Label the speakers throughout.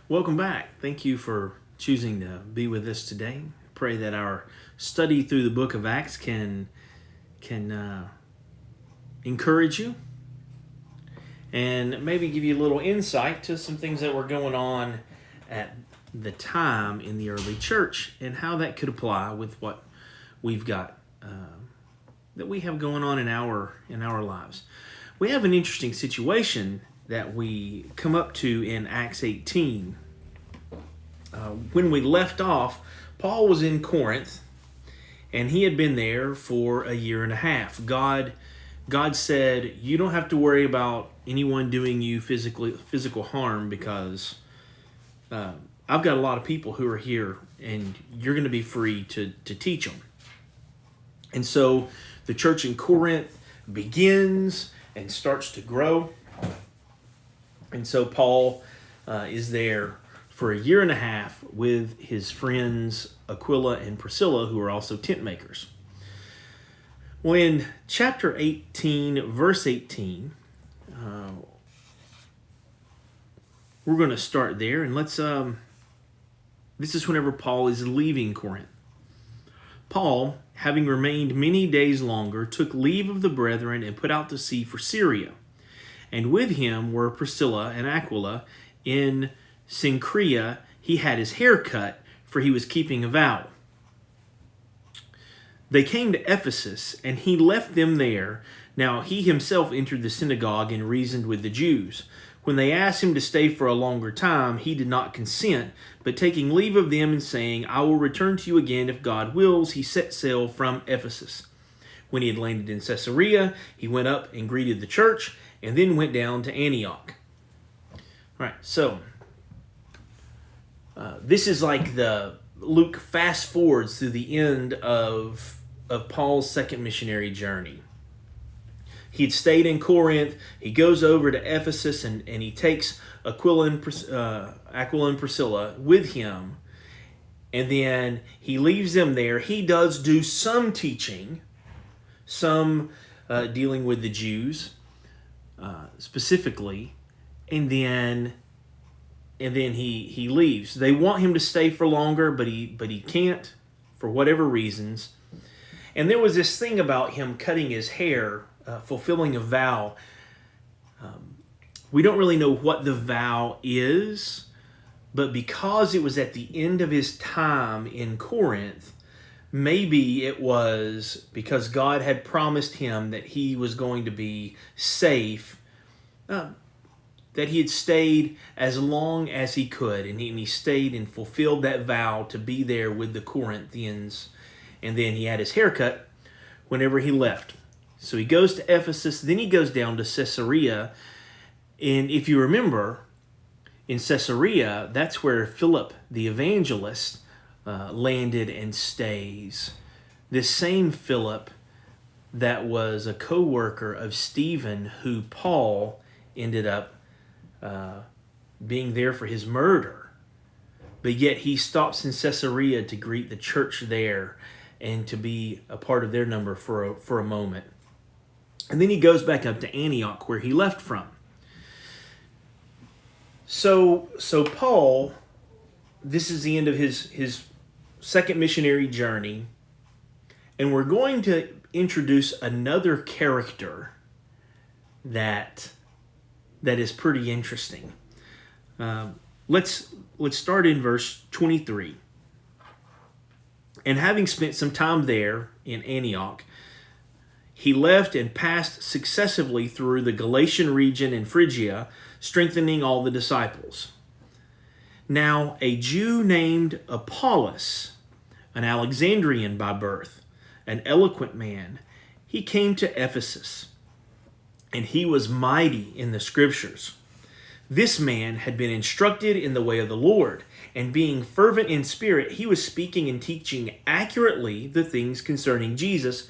Speaker 1: Welcome back. Thank you for choosing to be with us today. Pray that our study through the book of Acts can encourage you and maybe give you a little insight to some things that were going on at the time in the early church and how that could apply with what we've got that we have going on in our lives. We have an interesting situation that we come up to in Acts 18. When we left off, Paul was in Corinth, and he had been there for a year and a half. God said, you don't have to worry about anyone doing you physical harm because I've got a lot of people who are here, and you're going to be free to teach them. And so the church in Corinth begins and starts to grow. And so Paul is there for a year and a half with his friends Aquila and Priscilla, who are also tent makers. Well, in chapter 18, verse 18, we're going to start there, and let's. This is whenever Paul is leaving Corinth. Paul, having remained many days longer, took leave of the brethren and put out to sea for Syria. And with him were Priscilla and Aquila. In Cenchrea he had his hair cut, for he was keeping a vow. They came to Ephesus, and he left them there. Now he himself entered the synagogue and reasoned with the Jews. When they asked him to stay for a longer time, he did not consent, but taking leave of them and saying, I will return to you again if God wills, he set sail from Ephesus. When he had landed in Caesarea, he went up and greeted the church, and then went down to Antioch. All right, so this is like Luke fast forwards through the end of Paul's second missionary journey. He'd stayed in Corinth. He goes over to Ephesus, and he takes Aquila and Priscilla with him. And then he leaves them there. He does do some teaching, some dealing with the Jews specifically, and then he leaves. They want him to stay for longer, but he can't for whatever reasons. And there was this thing about him cutting his hair, fulfilling a vow. We don't really know what the vow is, but because it was at the end of his time in Corinth, maybe it was because God had promised him that he was going to be safe, that he had stayed as long as he could, and he stayed and fulfilled that vow to be there with the Corinthians, and then he had his haircut whenever he left. So he goes to Ephesus, then he goes down to Caesarea, and if you remember, in Caesarea, that's where Philip the evangelist landed and stays. This same Philip that was a co-worker of Stephen, who Paul ended up being there for his murder. But yet he stops in Caesarea to greet the church there and to be a part of their number for a moment. And then he goes back up to Antioch, where he left from. So Paul, this is the end of his second missionary journey, and we're going to introduce another character that is pretty interesting. Let's start in verse 23. And having spent some time there in Antioch, he left and passed successively through the Galatian region and Phrygia, strengthening all the disciples. Now a Jew named Apollos, an Alexandrian by birth, an eloquent man, he came to Ephesus, and he was mighty in the Scriptures. This man had been instructed in the way of the Lord, and being fervent in spirit, he was speaking and teaching accurately the things concerning Jesus,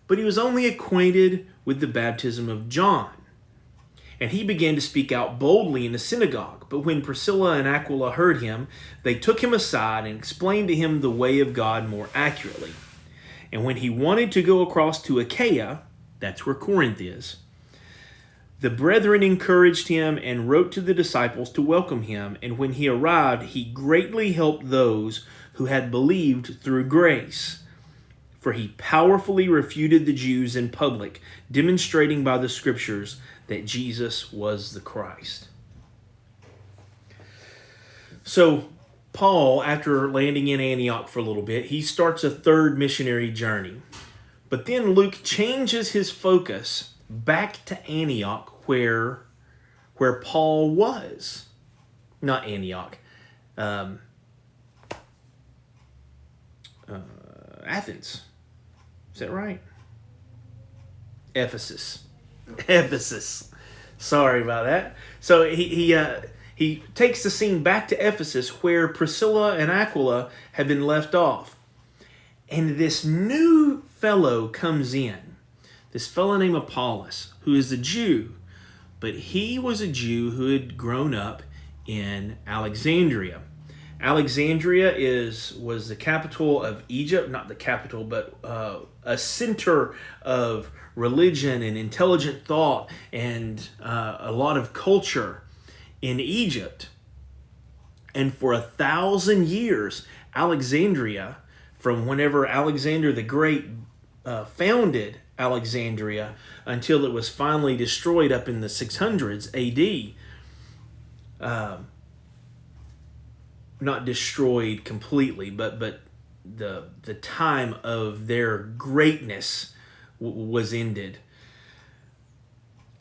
Speaker 1: but he was only acquainted with the baptism of John. And he began to speak out boldly in the synagogue. But when Priscilla and Aquila heard him, they took him aside and explained to him the way of God more accurately. And when he wanted to go across to Achaia, that's where Corinth is, The brethren encouraged him and wrote to the disciples to welcome him, and when he arrived, he greatly helped those who had believed through grace. For he powerfully refuted the Jews in public, demonstrating by the scriptures that Jesus was the Christ. So, Paul, after landing in Antioch for a little bit, he starts a third missionary journey. But then Luke changes his focus back to Antioch, where Paul was. Not Antioch. Athens. Is that right? Ephesus. Ephesus. Sorry about that. So he takes the scene back to Ephesus, where Priscilla and Aquila had been left off. And this new fellow comes in. This fellow named Apollos, who is a Jew. But he was a Jew who had grown up in Alexandria. Alexandria was the capital of Egypt, not the capital, but a center of religion and intelligent thought and a lot of culture in Egypt. And for 1,000 years, Alexandria, from whenever Alexander the Great founded Alexandria until it was finally destroyed up in the 600s AD, not destroyed completely, but the time of their greatness was ended.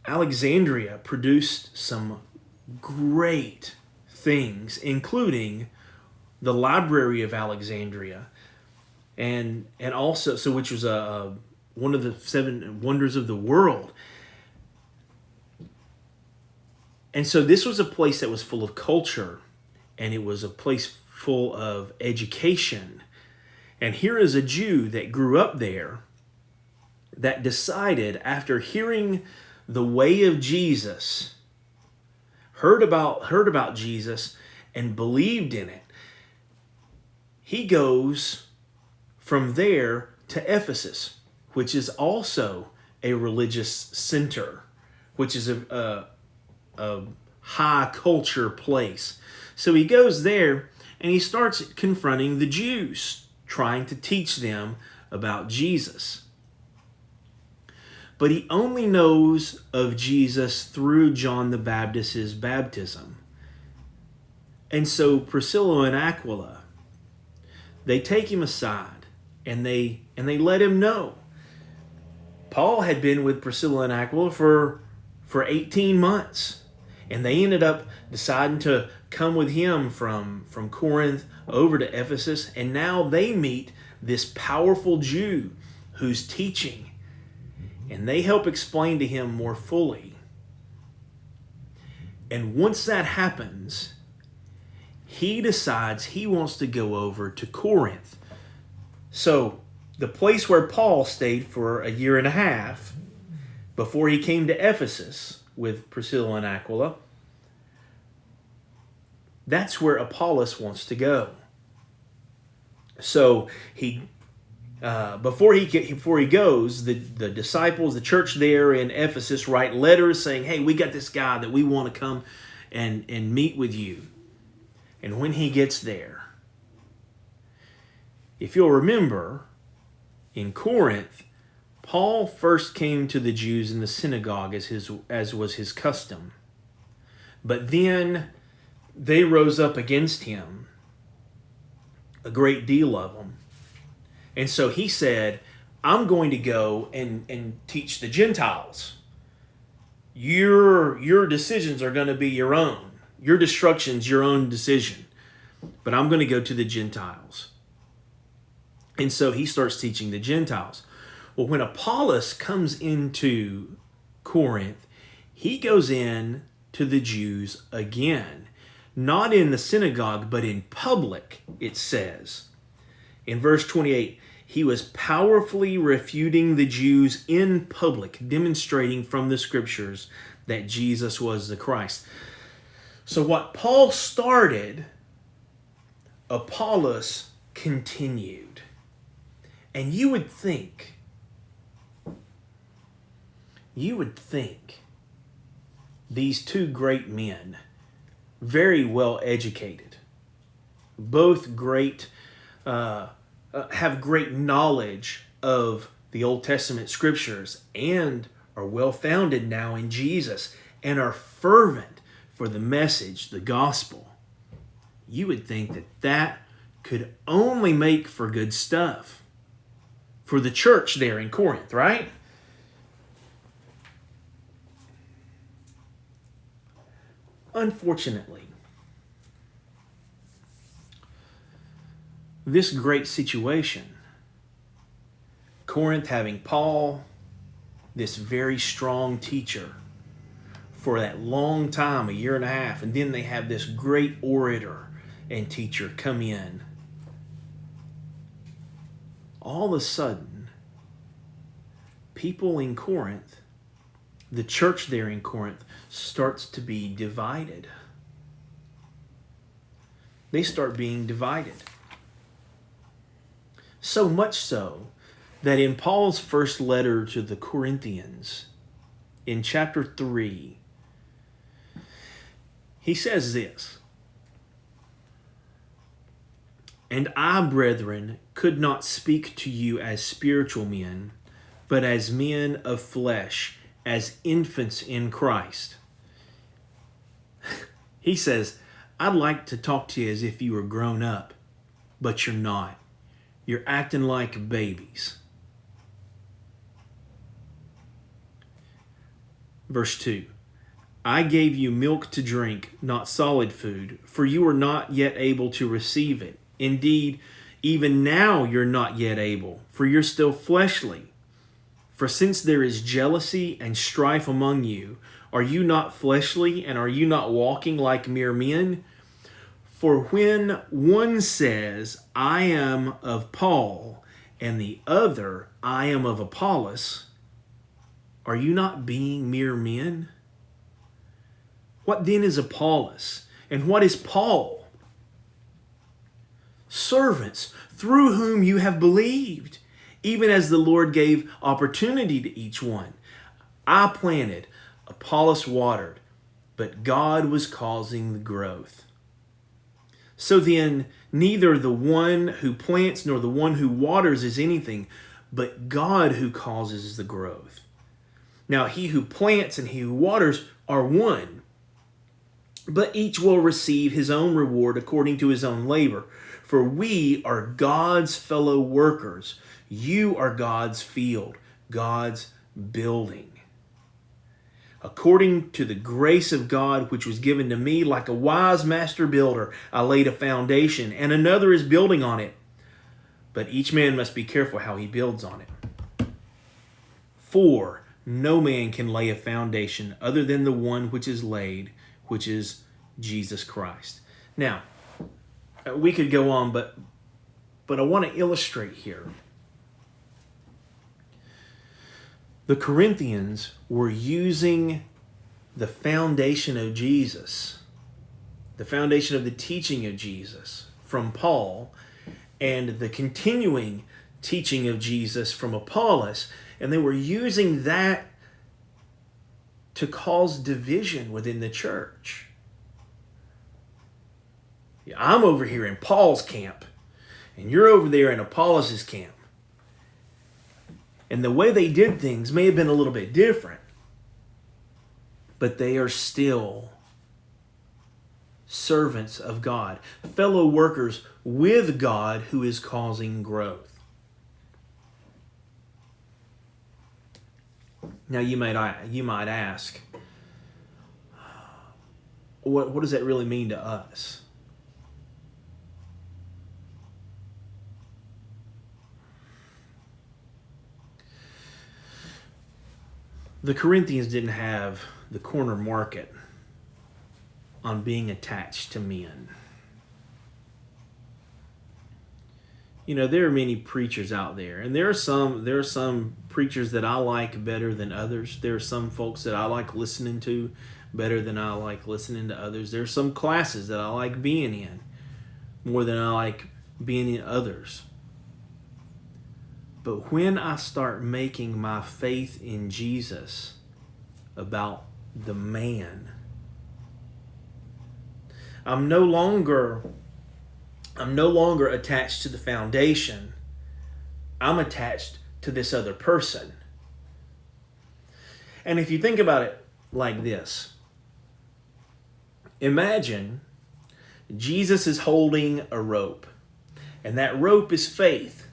Speaker 1: Alexandria produced some great things, including the Library of Alexandria, and also which was one of the 7 wonders of the world. And so this was a place that was full of culture, and it was a place full of education. And here is a Jew that grew up there that decided, after hearing the way of Jesus, heard about Jesus and believed in it, he goes from there to Ephesus, which is also a religious center, which is a high culture place. So he goes there and he starts confronting the Jews, trying to teach them about Jesus. But he only knows of Jesus through John the Baptist's baptism. And so Priscilla and Aquila, they take him aside and they let him know. Paul had been with Priscilla and Aquila for 18 months. And they ended up deciding to come with him from Corinth over to Ephesus. And now they meet this powerful Jew who's teaching. And they help explain to him more fully. And once that happens, he decides he wants to go over to Corinth. So the place where Paul stayed for 1.5 years before he came to Ephesus with Priscilla and Aquila, that's where Apollos wants to go. So before he goes, the disciples, the church there in Ephesus, write letters saying, "Hey, we got this guy that we want to come and meet with you." And when he gets there, if you'll remember, in Corinth, Paul first came to the Jews in the synagogue as was his custom. But then they rose up against him, a great deal of them. And so he said, "I'm going to go and teach the Gentiles. Your decisions are going to be your own. Your destruction's your own decision. But I'm going to go to the Gentiles." And so he starts teaching the Gentiles. Well, when Apollos comes into Corinth, he goes in to the Jews again. Not in the synagogue, but in public, it says. In verse 28, he was powerfully refuting the Jews in public, demonstrating from the scriptures that Jesus was the Christ. So what Paul started, Apollos continued. And you would think these two great men, very well educated, both great, have great knowledge of the Old Testament scriptures and are well founded now in Jesus and are fervent for the message, the gospel. You would think that that could only make for good stuff for the church there in Corinth, right? Unfortunately, this great situation, Corinth having Paul, this very strong teacher, for that long time, a year and a half, and then they have this great orator and teacher come in. All of a sudden, people in Corinth, the church there in Corinth, starts to be divided. They start being divided. So much so that in Paul's first letter to the Corinthians, in chapter 3, he says this, "And I, brethren, could not speak to you as spiritual men, but as men of flesh, as infants in Christ." He says, "I'd like to talk to you as if you were grown up, but you're not. You're acting like babies." Verse 2, "I gave you milk to drink, not solid food, for you are not yet able to receive it. Indeed, even now you're not yet able, for you're still fleshly. For since there is jealousy and strife among you, are you not fleshly, and are you not walking like mere men? For when one says, 'I am of Paul,' and the other, 'I am of Apollos,' are you not being mere men? What then is Apollos, and what is Paul? Servants through whom you have believed, even as the Lord gave opportunity to each one. I planted, Apollos watered, but God was causing the growth. So then, neither the one who plants nor the one who waters is anything, but God who causes the growth. Now he who plants and he who waters are one, but each will receive his own reward according to his own labor. For we are God's fellow workers. You are God's field, God's building. According to the grace of God which was given to me, like a wise master builder, I laid a foundation, and another is building on it. But each man must be careful how he builds on it. For no man can lay a foundation other than the one which is laid, which is Jesus Christ." Now, we could go on, but I want to illustrate here. The Corinthians were using the foundation of Jesus, the foundation of the teaching of Jesus from Paul, and the continuing teaching of Jesus from Apollos, and they were using that to cause division within the church. I'm over here in Paul's camp, and you're over there in Apollos' camp. And the way they did things may have been a little bit different, but they are still servants of God, fellow workers with God who is causing growth. Now you might ask, what does that really mean to us? The Corinthians didn't have the corner market on being attached to men. You know, there are many preachers out there, and there are some preachers that I like better than others. There are some folks that I like listening to better than I like listening to others. There are some classes that I like being in more than I like being in others. But when I start making my faith in Jesus about the man. I'm no longer attached to the foundation. I'm attached to this other person. And if you think about it like this, imagine Jesus is holding a rope, and that rope is faith.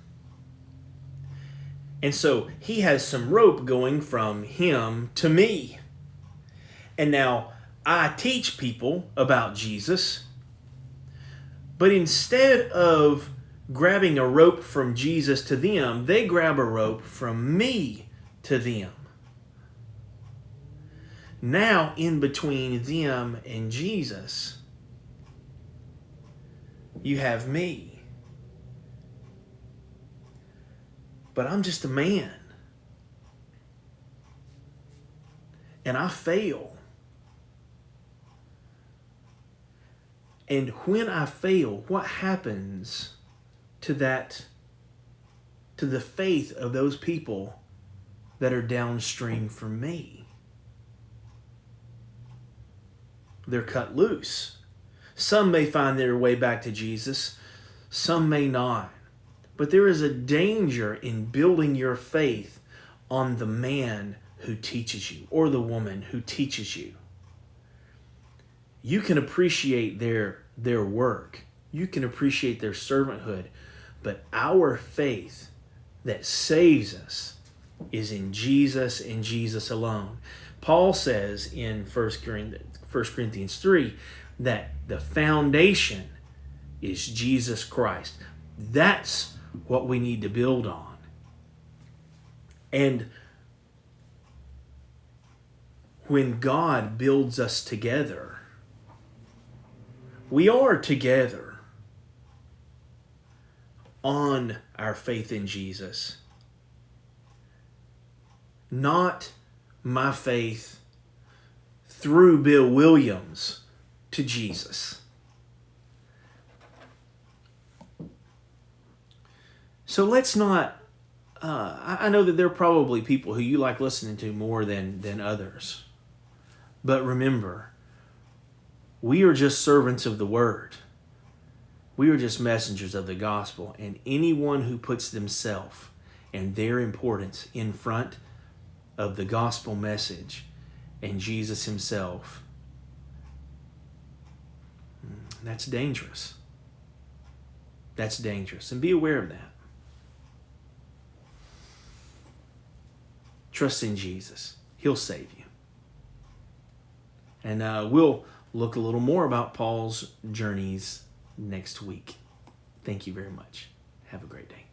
Speaker 1: And so he has some rope going from him to me. And now I teach people about Jesus, but instead of grabbing a rope from Jesus to them, they grab a rope from me to them. Now, in between them and Jesus, you have me. But I'm just a man. And I fail. And when I fail, what happens to the faith of those people that are downstream from me? They're cut loose. Some may find their way back to Jesus, some may not. But there is a danger in building your faith on the man who teaches you or the woman who teaches you. You can appreciate their work. You can appreciate their servanthood. But our faith that saves us is in Jesus and Jesus alone. Paul says in 1 Corinthians 3 that the foundation is Jesus Christ. That's what we need to build on. And when God builds us together, we are together on our faith in Jesus. Not my faith through Bill Williams to Jesus. So let's not, I know that there are probably people who you like listening to more than others. But remember, we are just servants of the word. We are just messengers of the gospel. And anyone who puts themselves and their importance in front of the gospel message and Jesus himself, that's dangerous. That's dangerous. And be aware of that. Trust in Jesus. He'll save you. And we'll look a little more about Paul's journeys next week. Thank you very much. Have a great day.